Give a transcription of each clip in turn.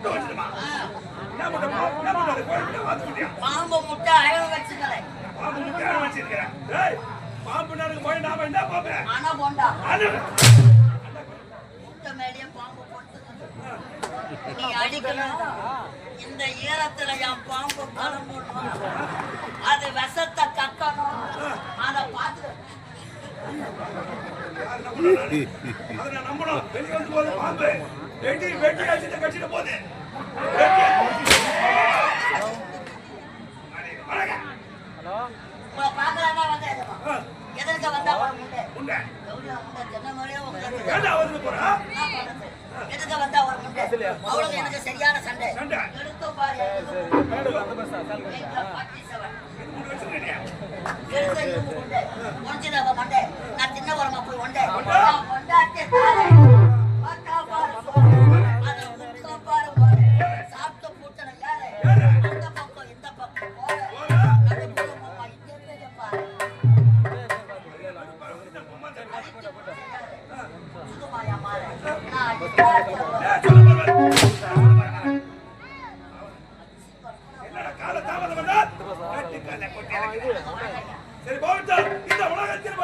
முட்டை வச்சிருமா என்ன முட்டை பாம்பு முட்டை அழகு வச்சுக்கிறேன். பாம்பு முட்டை அழகு வச்சிருக்கிறேன். ஏய் பாம்பு நருக்கு போய் நாம என்ன பாப்பேன்? ஆனா போண்டா. முட்டை மேலேயே பாம்பு போட்டு நீ அடிக்கணும். இந்த ஈரத்துல என் பாம்பு காலம் போடணும். அது விஷத்தை கக்கணும். அதை பார்த்து நம்பணும். வெளியே வந்து போது பாம்பு வெட்டி வெட்டி அடிச்சுட்டு கட்சிட்டு போகுது. பாக்கலன்னா வந்து எதற்க வந்தா முண்டை எதுக்கு வந்தா ஒரு முண்டை அவ்வளவு எனக்கு சரியான சண்டை எடுத்து பாரு. முடிச்சுதான் மண்டை நான் சின்ன வரமா போய் ஒண்டை கொண்டாட்டே சாப்பிட்ட பூட்டனை யாரு அந்த பக்கம் இந்த பக்கம் போற சரி போட்டா இந்த உலகத்தில்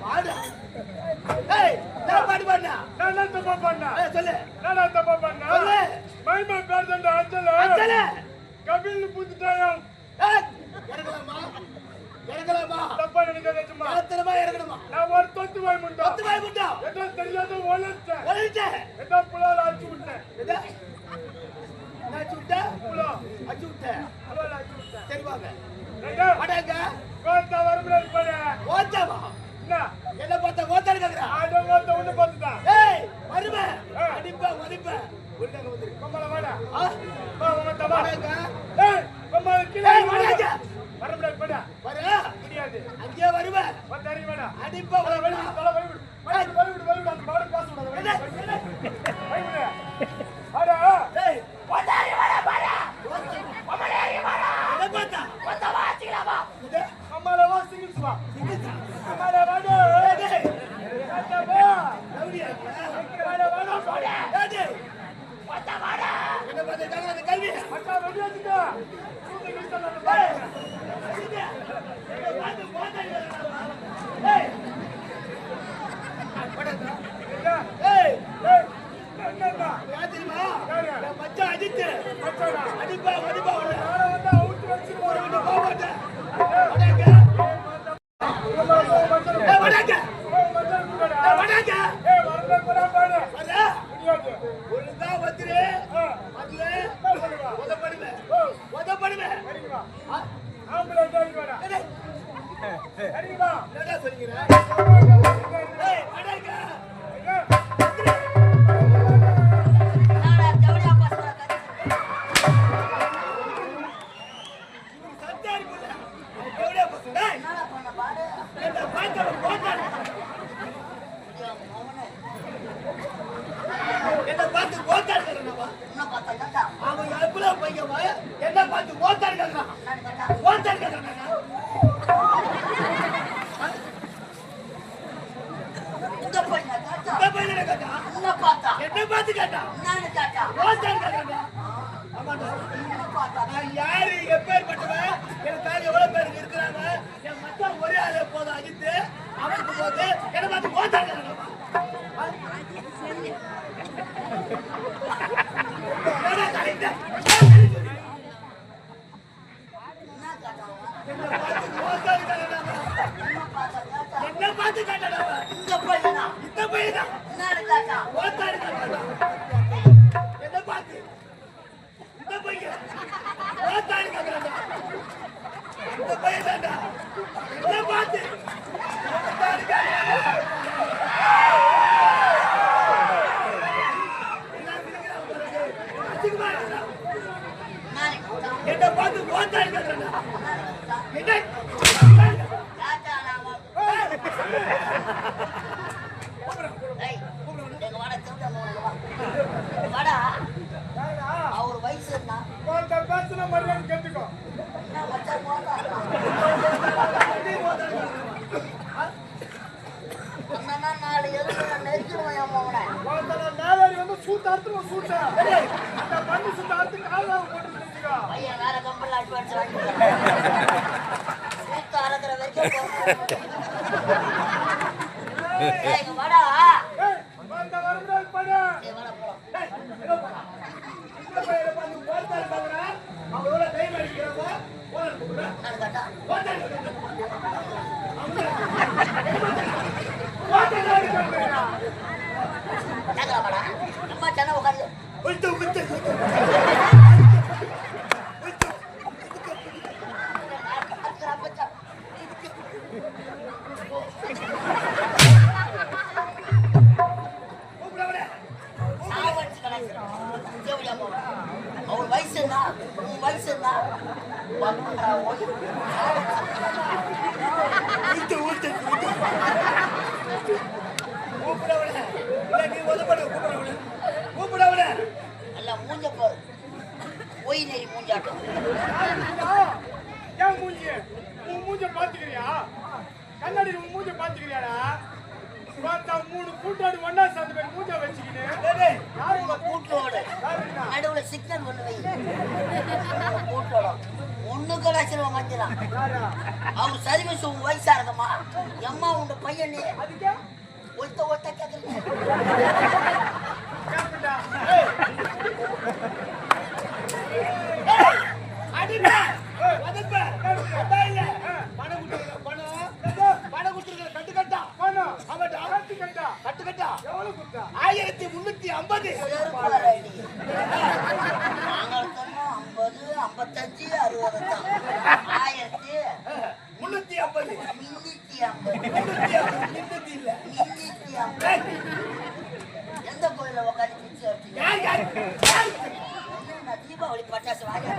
பாடு. ஏய், நான் பாடு பாடுனா. நான் என்ன தப்பா பண்ணா? சொல்லு. நான் தப்பா பண்ணா? சொல்லு. மைமா பேர் தான் அஞ்சல. அஞ்சல. கபில் புத்துட்டாயம். ஏய், இறங்கலாமா? இறங்கலாமா? தப்பா நினைக்காத சும்மா. எத்தனமா இறங்கணுமா? நான் ஒரு தொத்து வாய் முண்டா. தொத்து வாய் முண்டா. என்ன தெரியாத ஒளிச்சேன். ஒளிச்சேன். என்ன புலால அடிச்சு விட்டேன். எது? நான் சுட்ட புலா அடிச்சு விட்டேன். புலால அடிச்சு விட்டேன். சரி வாங்க. என்ன? வாடாங்க. கோத்தா வரமுல போற. ஓத்தாமா. என்ன பார்த்தா ஓத்தாரு கேக்குறா? ஆடோ கோத்த ஒண்ணு பார்த்துடா. ஏய், வருமே. அடிப்ப வடிப்ப. உள்ளங்க வந்து. கம்மல வாடா. வா உங்க தவா. வாடாங்க. ஏய், கம்மல கீழே வாடாங்க. வரமுல போடா. வர. முடியாது. அங்கே வருமே. வந்தாரி வாடா. அடிப்ப வடிப்ப. தல வை விடு. வை விடு அந்த பாடு பாஸ் விடாத. வை விடு. ஆடா. ஏய், வந்தாரி வாடா வாடா. கமலேரி வாடா. என்ன பார்த்தா? வந்தா வாச்சிக்கலாமா? இது கம்மல வா சிங்கிள்ஸ் வா. கம்மல வாடா. ஏய், காட்டா வா. ரவுடியா? கம்மல வாடா போடா. ஏய், வந்தா வாடா. என்ன பார்த்தா கேக்குற கல்வி? அக்கா ரெடி ஆச்சுடா. சூது கிஸ்டல ஏய், பாரு. இது. என்ன பார்த்து ஓத்தாரு கேக்குறா? ஏய். வாடாங்க. ஏய், ஏய், என்னடா? யார் தெரியுமா? யாரு? என் மச்சான் அஜித். மச்சானா? அடிப்பா வடிப்பா வர. நாளை வந்து அவுட் வச்சிருவோம். போக மாட்டேன். வாடாங்க. ஏய், வாடாங்க. ஏய், வாடாங்க. வர. ஒழுங்கா வந்துரு. அதுல உதப்படுவேன். உதப்படுவேன். ஏய், என்னடா சொல்லிக்கிற? ஏய், வாடாங்க. நாடா ஜவுளியா பசங்க கத்து. சத்தாரி புள்ள. எவ்வளவு பசங்க? ஏய், என்னடா பண்ண பாடு? என்ன பார்த்தா போட்டாரு. அவனே என்ன பார்த்து ஓத்தாரு கேக்குறானவா? என்ன பார்த்தா கேட்டா? அவன் எவ்வளவு பையன் என்ன பார்த்து ஓத்தாரு கேக்குறான். நான் கேட்டா ஓத்தாரு கேக்குறானா? இந்த பையன் கேட்டா இந்த பையனை கேட்டா? என்ன பார்த்தா? என்ன பார்த்து கேட்டா? என்னன்னு கேட்டா? ஓத்தாரு கேக்குறானா? ஆமாடா. என்ன பார்த்தா? நான் யாரு எப்பேற்பட்டவன்? எனக்காக எவ்வளவு பேர் இருக்கிறாங்க? என் மச்சான் ஒரே ஆளே போதும் அஜித்து. அவனுக்கு போது என்ன பார்த்து ஓத்தாரு கேக்குறானா? என்னடா கரெக்டா? என்ன கேட்டா? என்ன பார்த்து ஓத்தாரு கேக்குறானா? என்ன பார்த்தா கேட்டா? என்ன பார்த்து கேட்டாடா? இந்த பையனா? இந்த பையனா? என்னன்னு கேட்டா? ஓத்தாரு கேக்குறானா? என்ன பார்த்து? இந்த பையன் ஓத்தாரு கேக்குறானா? இந்த பையன் தான்டா. என்ன பார்த்து? ஓத்தாரு கேக்குறானா? நானே கேட்டா? என்ன பார்த்து ஓத்தாரு கேக்குறானா? என்ன? கேட்டா நாம ஏய், எங்க வாடா ஜவுளியா மோனே வா. வாடா. அவர் வயசு என்ன? பேசுன மரியாதை கேட்டுக்கோ. என்ன மச்சான் போதா? அண்ணா நாலு எதுக்கு நெருக்கிடுவோம் என் மகனை. மேலாடி வந்து சூத்த அறுத்துருவோம் சூட்ட. அந்த பண்ணி சூத்த அறுத்து காலாக போட்டு செஞ்சுக்கோ. பையன் வேற கம்பெனில அட்வான்ஸ் வாங்கி சூத்த அறக்கிற வரைக்கும் ஏய், இங்க வாடா. ஏய், வந்த வரமுடாது பாரு. ஏய், வாடா போலாம். இந்த பையனை பார்த்து ஓத்தாரு கேக்குறா? அவன் எவ்வளவு டைம் அடிக்கிறாங்க? ஓத்தாரு கூப்பிடுறா. நான் கேட்டா ஓத்தாரு கேக்குறா. கேட்கல வாடா. அம்மா சென்னை உட்காந்து உள்ட்டு உள்ட்டு அவர் வயசு என்ன? உன் வயசு என்ன? உள்ட்டு உள்ட்டு கூப்பிடவில்லை. இல்லை, நீ உதப்படு. கூப்பிடவில்லை. கூப்பிடவில்லை. நல்லா மூஞ்ச பாரு. ஒய் நெறி மூஞ்சாட்டம். ஏன் மூஞ்சி? உன் மூஞ்ச பாத்துக்கிறியா? கண்ணாடி உன் மூஞ்ச பாத்துக்கிறியாடா? பார்த்தா 3 கூட்டாடி ஒண்ணா சேர்ந்து போய் மூஞ்ச வச்சுக்கிட்டு டேய், யாரு உங்க கூட்டோட யாருன்னா நடுவுல சிக்னல் ஒண்ணு வை. உங்க கூட்டோட ஒண்ணு கலாச்சிருவோம் மஞ்சளாம். யாரா அவர் சர்வீஸ் உங்க வயசா இருக்குமா? எம்மா உங்க பையன் அதுக்கே ஒத்த கேக்குறீங்க. கேப்படா அடிப்ப, உதைப்ப. அதான் இல்ல. பணம் கொடுத்துருக்க பணம் கொடுத்துருக்க கட்டுக்கட்டா. பணம் ஆமாடா. கட்டிக்கட்டா கட்டுக்கட்டா. எவ்வளவு கொடுத்தா 1350. செருப்பாலடி. நாங்கள் சொன்னோம் 50, 55, 60 தான். 350. 1350. 350 இல்ல. 1350. எந்த கோயில உட்காந்து பிச்சை எடுத்தீங்க? யார்? என்ன தீபாவளி பட்டாசு வாங்கி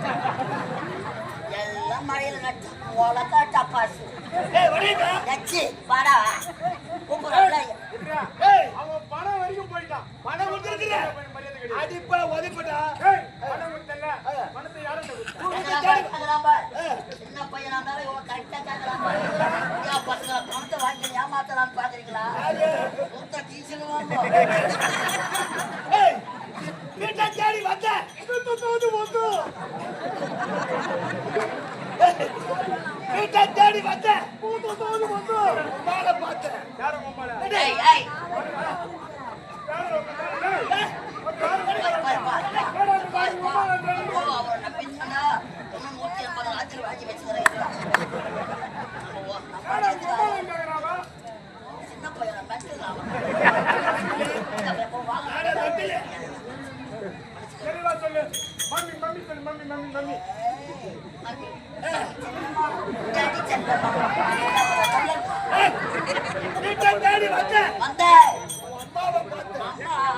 எல்லாம் மழையில நட்டு உலகா டப்பாசு ஏய், வடிடா. நச்சு பாடா கூப்பிடுறாங்களா? ஏய், அவன் பணம் வரைக்கும் போயிட்டான். பணம் கொடுத்துருக்கீங்க. மரியாதை கிடையாது. அடிப்ப, உதைப்படா. ஏய், பணம் கொடுத்தல. பணத்தை யாரும் கொடுத்தா? சின்ன பையனா இருந்தாலும் இவன் கரெக்டா கேட்கலாம். பசங்க பணத்தை வாங்கி ஏமாத்தலாம்னு பாக்குறீங்களா? சுத்த டீச்சர் ஏய், வீட்டை தேடி வந்த. வீட்டை தேடி வந்த. உமால பார்த்தேன். யாரு உம்மால? ஏய் ஏய் யாரு உம்மால? ஏய், அவரை நம்பினா இன்னும் 150 ராத்திரி வாங்கி வச்சுக்கிறேன். சின்ன பையனை மெட்டுறான். நானே தொட்டில. தெளிவா சொல்லு. மம்மி மம்மி சொல்லு. மம்மி மம்மி மம்மி டாடி செல்லமா வீட்டை தேடி வந்த. வந்த அம்மாவை பார்த்தேன்.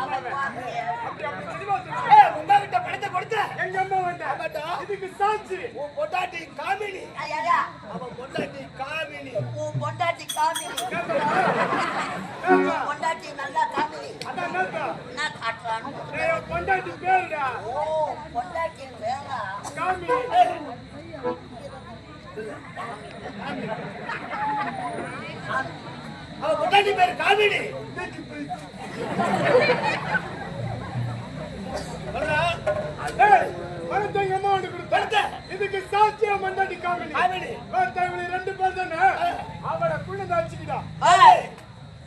அம்மா பாருங்க. அப்படி அப்படி தெளிவா சொல்லு. ஏய், உமா கிட்ட பணத்தை கொடுத்த. எங்க அம்மா வந்தா? ஆமாடா. இதுக்கு சாட்சி. உன் பொண்டாட்டி காமினி. ஐயா அவன் பொண்டாட்டி காமினி. உன் பொண்டாட்டி காமினி. ஏப்பா, பொண்டாட்டி நல்லா காமினி. அதான் என்னப்பா? என்ன காட்டுறானு? ஏய், உன் பொண்டாட்டி பேருடா. ஓ பொண்டாட்டி வேணா. காமி. அவன் பொண்டாட்டி பேரு காமினி. வரடா. ஏய், பணத்தை எங்க அம்மா வந்து கொடுத்தா? பணத்தை. இதுக்கு சாட்சியா பொண்டாட்டி காமி. காமினி. இவங்க 2 பேர் தானே? அவளை குள்ள வச்சுக்கிட்டா. ஏய்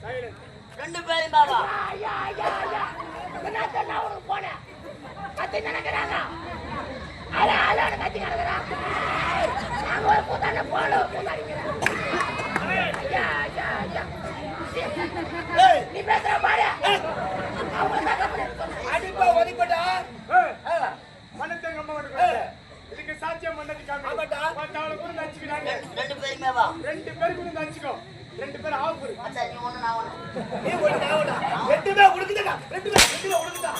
சைலண்ட். 2 பேரும் பாவா. ஏய், அடிப்பா, உதைப்படா. ஏய், பணத்தை எங்க அம்மா வந்து கொடுத்தா. இதுக்கு சாட்சியா பொண்டாட்டி காமி. ஆமாடா. அவளை கூட வச்சுக்கிட்டாங்க. 2 பேருமே வா. 2 பேர் கூட வச்சுக்கோ. 2 பேர் ஆஃபர். மச்சா நீ ஒண்ணு நான் ஒண்ணு. நீ ஒண்ணு, நான் ஒண்ணா. 2 பேர் உனக்குதா. 2 பேர் உனக்குதா.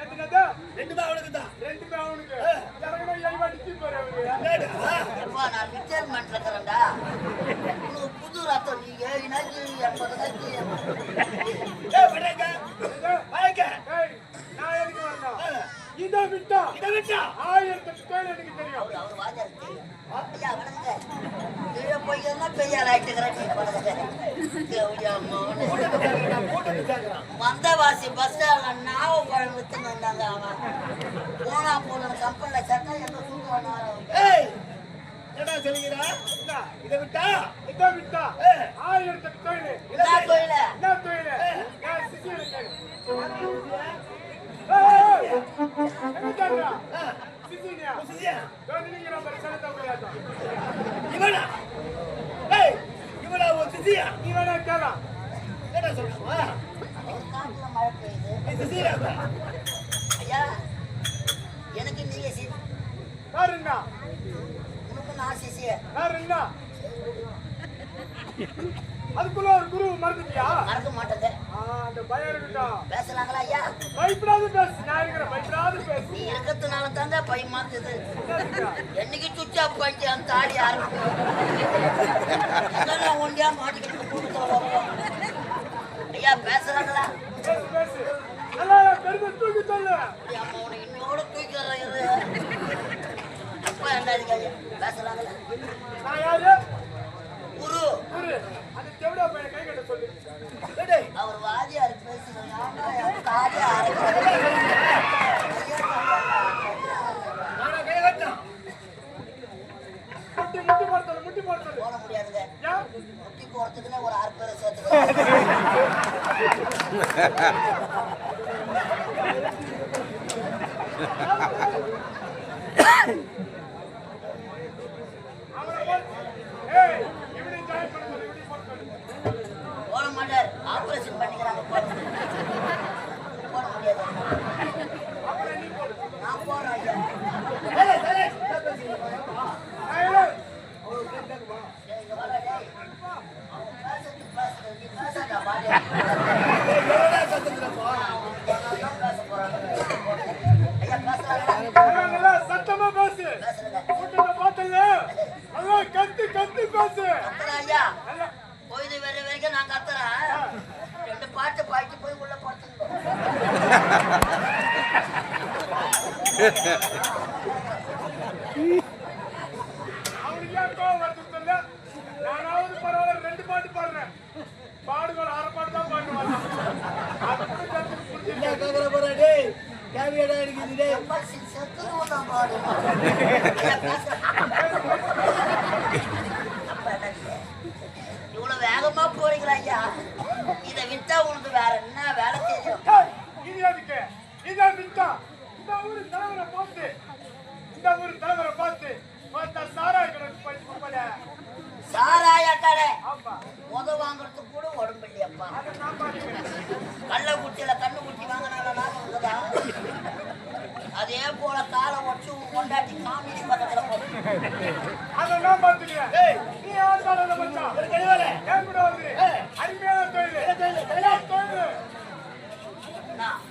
என்னது? 2 பேர் உனக்குதா. 2 பேர் அவனுக்கு. ஜனங்க எலிவா டிச்சி போறாரு அவரு. ஏடா. எப்பா நான் ரிட்டையர்மெண்ட் இருக்கிறேன்டா. உனக்கு புது ரத்தம் நீ 7 நாளைக்கு 80 நாளைக்கு. ஏய், வடங்க. வாங்க. ஏய், நான் எதுக்கு வரணும்? இதை விட்டா இதை விட்டா. 1008 பேர் எனக்கு தெரியும். அவர் வாஜாரு தெரியும். ஐயா வணங்க. கீழே போய்க்கிறதா பெரிய ஆளாயிட்டுக்கிறேன் நீ வணங்க. ஐயா மோனே. போட்டு கேக்குறான். வந்தவாசி பஸ் ஸ்டாண்ட்ல நாவப்பழம் வித்துன்னு வந்தாங்க அவன். போன கம்பெனில சட்டை எங்க தூக்குவானா? ஏய், என்னடா சொல்லுகிறா? இதை விட்டா. இதை விட்டா ஏய், 1008 பேர். என்ன தொழில? என்ன தொழில்? நான் சிசி இருக்கேன். ஏய், எங்க ஜாடுறா? சிசினியா? புசியா. நீங்க நம்ம சனத்தை போயாட்டோம். இவனா? ஏய், இவனா ஒரு சிசியா? நீ வேணா கேளா. என்னடா சொல்றா? ஒரு காட்டுல மழை பெய்யுது. நீ சிசியா? ஐயா எனக்கு நீங்க யாருன்னா? உனக்கு நான் சிசி. யாருன்னா? அதுக்குள்ள ஒரு குரு மறந்துட்டியா? மறக்க மாட்டேங்க. அந்த பயம் இருக்கட்டும். பேசலாங்களா ஐயா? பயப்படாத பேசு. நான் இருக்கிறேன். பயப்படாத பேசு. நீ இருக்கிறதுனால தாங்க பையன் மாத்துது. என்னைக்கு சுவிட்ச் ஆஃப் பண்ணிட்டு அந்த ஆடி ஆரம்பிக்கும். ஒண்டியா மாட்டிக்கிட்டு கூட்டத்தில் வருவோம். ஐயா பேசுறாங்களா? பேசு பேசு. நல்லா பெருமை தூக்கி சொல்லு. அம்மா உனக்கு இன்னோட தூக்கிறேன். அப்பா என்ன இருக்காங்க? பேசுறாங்களா? நான் யாரு? குரு குரு. அந்த செவிடா பையன் கை கட்ட சொல்லு. ஏடா, ஏய் இப்படி ஜாயின் பண்ணு இப்படி போடு போட மாட்டார் ஆபரேஷன் பண்ணிக்கிறாங்க போட முடியாது நான் போடுறேன் ஐயா இங்க வாடா டேய் அவன் பேசுறது நீ பேசாத பாரு ஐயா பேசுறாங்க சத்தமா பேசு கூட்டத்தை பார்த்தல நல்லா கத்தி கத்தி பேசு ஐயா போயிது வேற வரைக்கும் நான் கத்துறேன் 2 பாட்டு பாடிட்டு போய் உள்ள போட்டுங்க அவனுக்கு ஏன் கோவம் வருது சொல்ல நானாவது பரவாயில்ல 2 பாட்டு பாடுறேன் பாடுகள் 1/2 பாட்டு தான் பாடுவாங்க அதுக்கு கத்து புரிஞ்சுக்க கேக்குற போற டேய் கேவியடா இருக்குது டேய் பசி செத்துருவா பாடு இவ்வளவு வேகமா போறீங்களா ஐயா இதை விட்டா உனக்கு வேற என்ன வேலை தெரியும் இது எதுக்கு இதான் விட்டா இந்த ஊரு தலைவரை பார்த்து மத்த சாராய கடைக்கு போய் கொடுப்பல சாராய கடை ஆமா முத வாங்குறதுக்கு கூட உடம்பு இல்லையப்பா அதை நான் பாத்துக்கிறேன் கள்ள குட்டியில கண்ணு குட்டி வாங்கினா அதே போல காலை வச்சு கொண்டாட்டி காமினி பக்கத்துல போட்டு அதை நான் பாத்துக்கிறேன் நீ ஆசால மச்சான் ஒரு கடிவாளே ஏன் கூட வந்து அருமையான தொழில் தொழில் நான்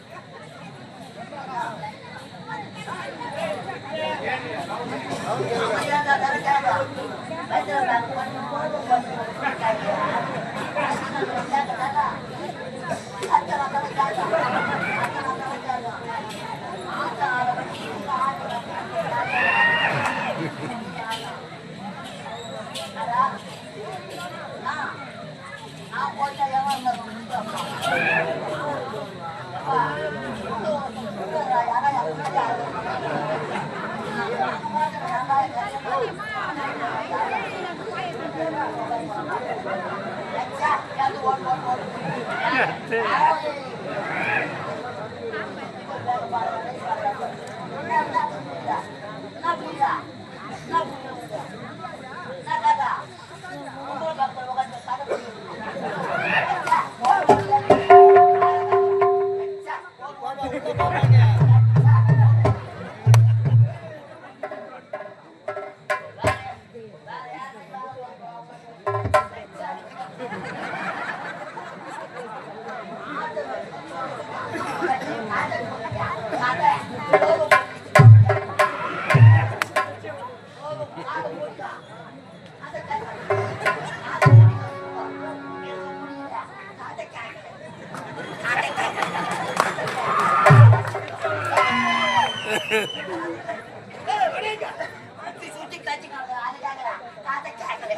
சுத்தி காய்ச்சிக்காங்க அதுக்காக காத்த கேட்கல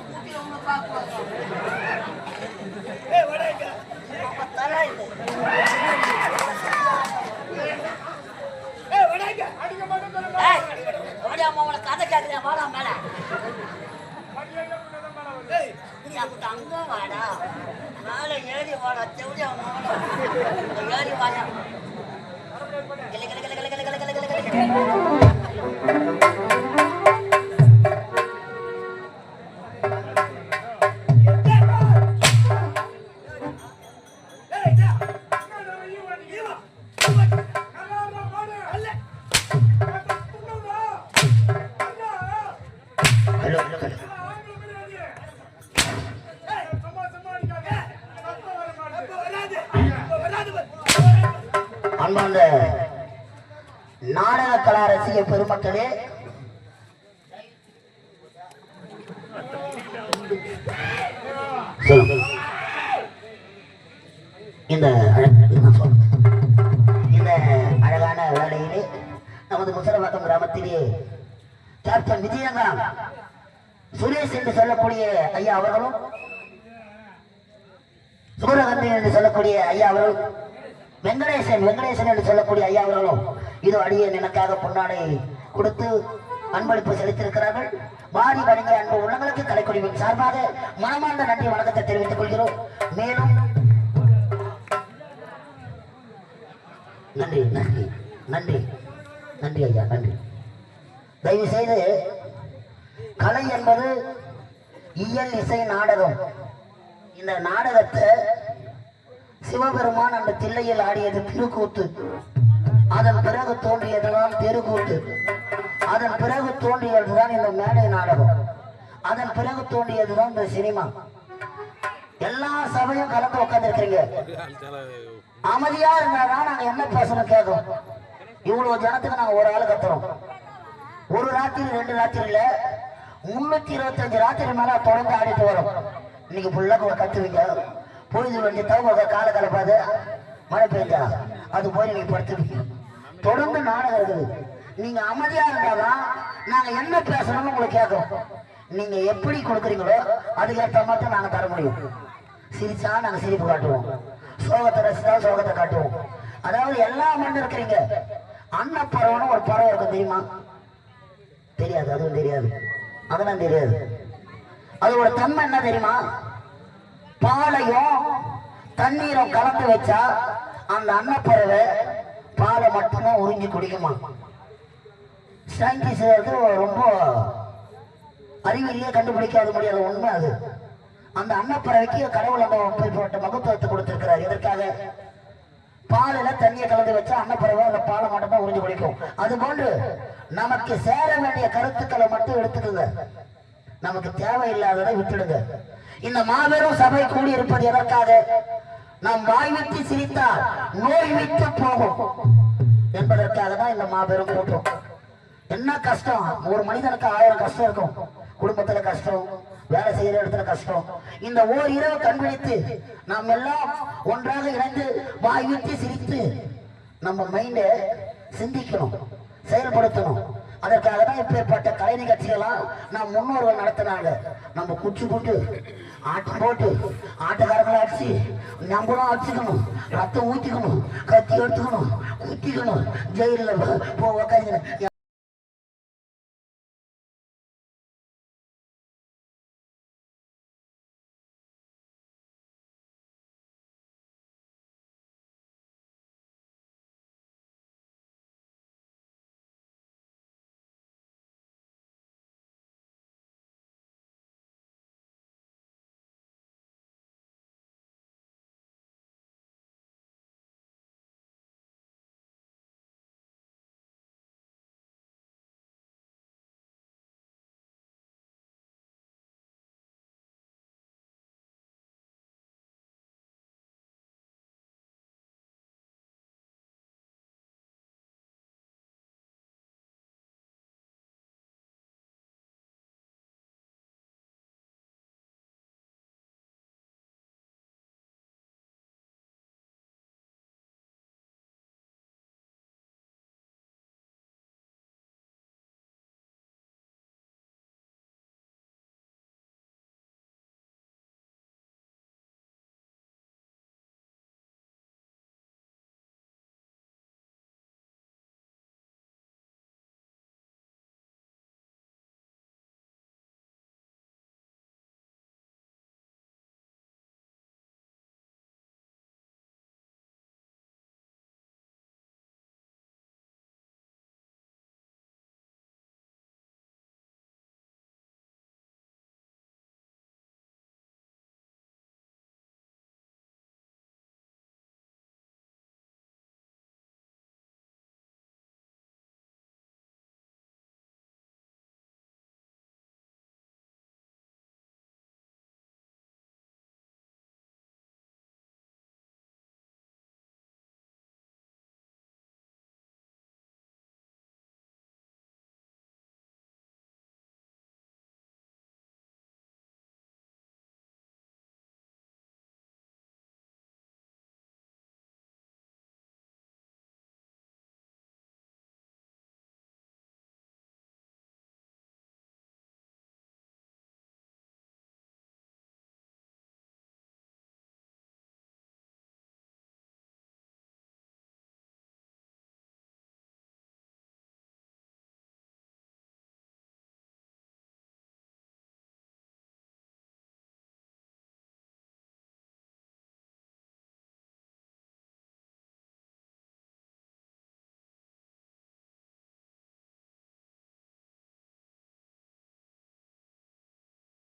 கூட்டில பார்க்குவாங்க ஏய் வடேங்க தலை இது ஏய் வடேங்க அடிக்க மாட்டேன் சொல்லுங்க ஓடி அம்மா உங்களை கதை கேட்குறேன் வாடா மேல மரியாதை பண்ணதான் மேல வந்து ஏய் தங்க வாடா மேல ஏறி வாடா செவடி அவன் ஏறி வாடா கிளி கிளி கிளி கிளி கிளி கிளி கிளி கிளி ஏய் டா ஹலோ அன்பார்ந்த நாடக கலா ரசிக பெருமக்களே, இந்த அழகான வேளையிலே நமது முசரவாக்கம் கிராமத்திலே கேப்டன் விஜயகாந்த் சுரேஷ் என்று சொல்லக்கூடிய ஐயா அவர்களும், சூரகந்தை என்று சொல்லக்கூடிய ஐயா அவர்களும், வெங்கடேசன் என்று சொல்லக்கூடிய ஐயா அவர்களும் இது அடியே எனக்காக பொன்னாடை கொடுத்து அன்பளிப்பு செலுத்தியிருக்கிறார்கள். வாரி வழங்கிய அன்பு உள்ளங்களுக்கு கலைக்குழுவின் சார்பாக மனமார்ந்த நன்றி வணக்கத்தை தெரிவித்துக் கொள்கிறோம். மேலும் நன்றி நன்றி நன்றி நன்றி ஐயா, நன்றி. தயவு செய்து கலை என்பது இயல் இசை நாடகம். இந்த நாடகத்தை சிவபெருமான் அந்த தில்லையில் ஆடியது திருக்கூத்து. அதன் பிறகு தோன்றியதுதான் தெருக்கூத்து. அதன் பிறகு தோன்றியதுதான் இந்த மேடை நாடகம். அதன் பிறகு தோன்றியதுதான் இந்த சினிமா. எல்லா சபையும் கலந்து உட்கார்ந்து இருக்கிறீங்க. அமைதியா இருந்தாதான் நாங்க என்ன பேசணும் கேட்கும். இவ்வளவு ஜனத்துக்கு நாங்க ஒரு ஆளு கத்துறோம். ஒரு ராத்திரி 2 ராத்திரியில 325 ராத்திரி மேல தொடர்ந்து ஆடிட்டு வரோம். இன்னைக்கு ஃபுல்லா கத்துவீங்க. பொழுது வந்து தவங்க கால கலப்பாது, மழை பெய்ஞ்சா அது போய் நீங்க படுத்துவீங்க. தொடர்ந்து நாடகம் இருக்குது. நீங்க அமைதியா இருந்தாதான் நாங்க என்ன பேசணும்னு உங்களுக்கு கேட்கும். நீங்க எப்படி கொடுக்குறீங்களோ அதுக்கேற்ற மாதிரி நாங்க தர முடியும். சிரிச்சா நாங்க சிரிப்பு காட்டுவோம், சோகத்தை ரசித்தா சோகத்தை காட்டுவோம். அதாவது எல்லா மண்ணு இருக்கிறீங்க. அன்னப்பறவைன்னு ஒரு பறவை இருக்கும், தெரியுமா? தெரியாது, அதுவும் தெரியாது, அதெல்லாம் தெரியாது. அதோட தன்மை என்ன தெரியுமா? பாலையும் தண்ணீரும் கலந்து வச்சா அந்த அன்னப்பறவை பாலை மட்டும்தான் உறிஞ்சி குடிக்குமா. சயின்டிஸ்ட் ரொம்ப அறிவிலேயே கண்டுபிடிக்காத முடியாத உண்மை அது. அந்த அன்னப்பறவைக்கு கடவுள் அந்த போட்ட மகத்துவத்தை கொடுத்திருக்கிறார். எதற்காக? பாலில தண்ணியை கலந்து வச்சா அன்னப்பறவை அந்த பாலை மட்டும் தான் உறிஞ்சு குடிக்கும். அது போன்று நமக்கு சேர வேண்டிய கருத்துக்களை மட்டும் எடுத்துக்குங்க, நமக்கு தேவையில்லாததை விட்டுடுங்க. இந்த மாபெரும் சபை கூடியிருப்பது எதற்காக? நாம் வாய் விட்டு சிரித்தால் நோய் விட்டு போகும் என்பதற்காக தான் இந்த மாபெரும் கூட்டம். என்ன கஷ்டம், ஒரு மனிதனுக்கு 1000 கஷ்டம் இருக்கும். குடும்பத்துல கஷ்டம், வேலை செய்யற இடத்துல கஷ்டம். இந்த ஓர் இரவு கண் விழித்து நாம் எல்லாம் ஒன்றாக இணைந்து வாய் விட்டு சிரித்து நம்ம மைண்ட சிந்திக்கணும், செயல்படுத்தணும். அதற்காக தான் இப்பேற்பட்ட கலை நிகழ்ச்சிகளாம் நம் முன்னோர்கள் நடத்தினாங்க. நம்ம குச்சி போட்டு ஆட்டம் போட்டு ஆட்டக்காரங்களை அடிச்சு நம்மளும் அடிச்சுக்கணும், ரத்தம் ஊற்றிக்கணும், கத்தி எடுத்துக்கணும், குத்திக்கணும், ஜெயிலில் உட்காந்து